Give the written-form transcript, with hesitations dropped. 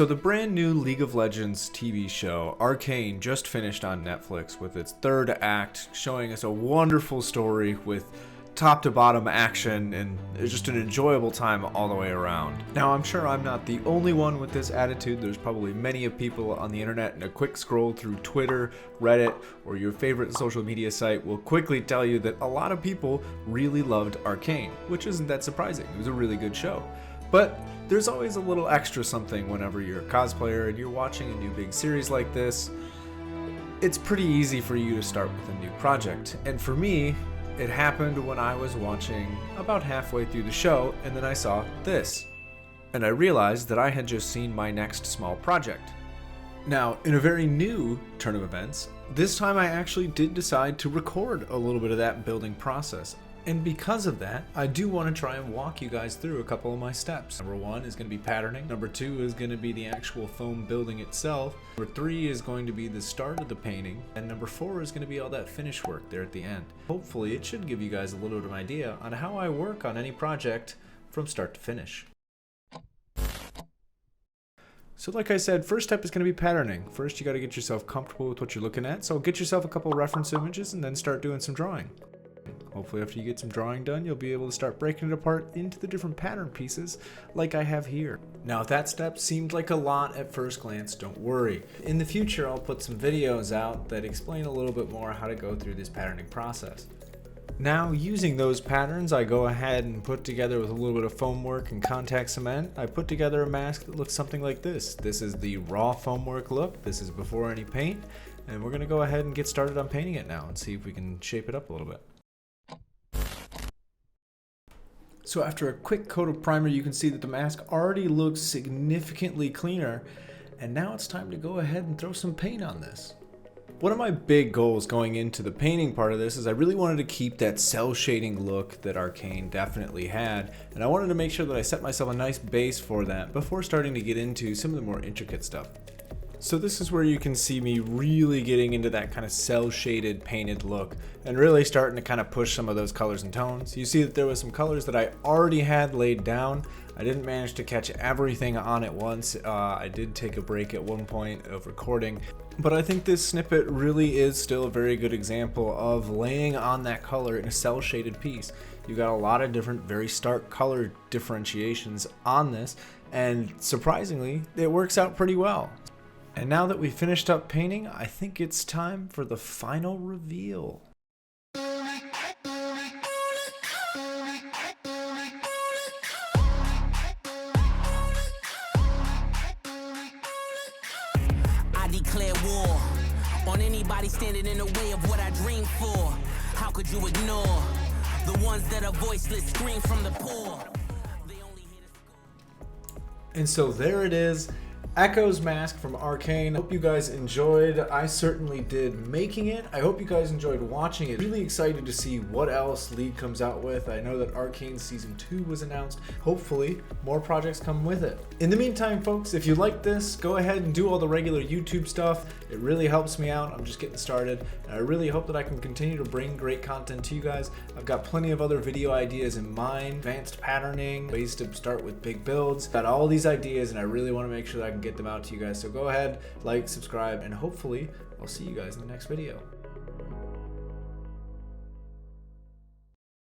So the brand new League of Legends TV show, Arcane, just finished on Netflix with its third act, showing us a wonderful story with top to bottom action and just an enjoyable time all the way around. Now, I'm sure I'm not the only one with this attitude. There's probably many of people on the internet, and a quick scroll through Twitter, Reddit, or your favorite social media site will quickly tell you that a lot of people really loved Arcane, which isn't that surprising. It was a really good show. But there's always a little extra something whenever you're a cosplayer and you're watching a new big series like this. It's pretty easy for you to start with a new project. And for me, it happened when I was watching about halfway through the show, and then I saw this. And I realized that I had just seen my next small project. Now, in a very new turn of events, this time I actually did decide to record a little bit of that building process. And because of that, I do want to try and walk you guys through a couple of my steps. Number 1 is going to be patterning. Number 2 is going to be the actual foam building itself. Number 3 is going to be the start of the painting. And number 4 is going to be all that finish work there at the end. Hopefully it should give you guys a little bit of an idea on how I work on any project from start to finish. So like I said, first step is going to be patterning. First you got to get yourself comfortable with what you're looking at. So get yourself a couple reference images and then start doing some drawing. Hopefully after you get some drawing done, you'll be able to start breaking it apart into the different pattern pieces like I have here. Now if that step seemed like a lot at first glance, don't worry. In the future, I'll put some videos out that explain a little bit more how to go through this patterning process. Now using those patterns, I go ahead and put together with a little bit of foam work and contact cement, I put together a mask that looks something like this. This is the raw foam work look. This is before any paint. And we're going to go ahead and get started on painting it now and see if we can shape it up a little bit. So after a quick coat of primer, you can see that the mask already looks significantly cleaner, and now it's time to go ahead and throw some paint on this. One of my big goals going into the painting part of this is I really wanted to keep that cell shading look that Arcane definitely had, and I wanted to make sure that I set myself a nice base for that before starting to get into some of the more intricate stuff. So this is where you can see me really getting into that kind of cell shaded painted look and really starting to kind of push some of those colors and tones. You see that there was some colors that I already had laid down. I didn't manage to catch everything on at once. I did take a break at one point of recording, but I think this snippet really is still a very good example of laying on that color in a cell shaded piece. You've got a lot of different very stark color differentiations on this, and surprisingly, it works out pretty well. And now that we've finished up painting, I think it's time for the final reveal. I declare war on anybody standing in the way of what I dream for. How could you ignore the ones that are voiceless, scream from the poor? And so there it is. Ekko's mask from Arcane. Hope you guys enjoyed. I certainly did making it. I hope you guys enjoyed watching it. Really excited to see what else League comes out with. I know that Arcane Season 2 was announced. Hopefully, more projects come with it. In the meantime, folks, if you like this, go ahead and do all the regular YouTube stuff. It really helps me out. I'm just getting started. And I really hope that I can continue to bring great content to you guys. I've got plenty of other video ideas in mind. Advanced patterning, ways to start with big builds. Got all these ideas, and I really want to make sure that I can get them out to you guys. So go ahead, like, subscribe, and hopefully I'll see you guys in the next video.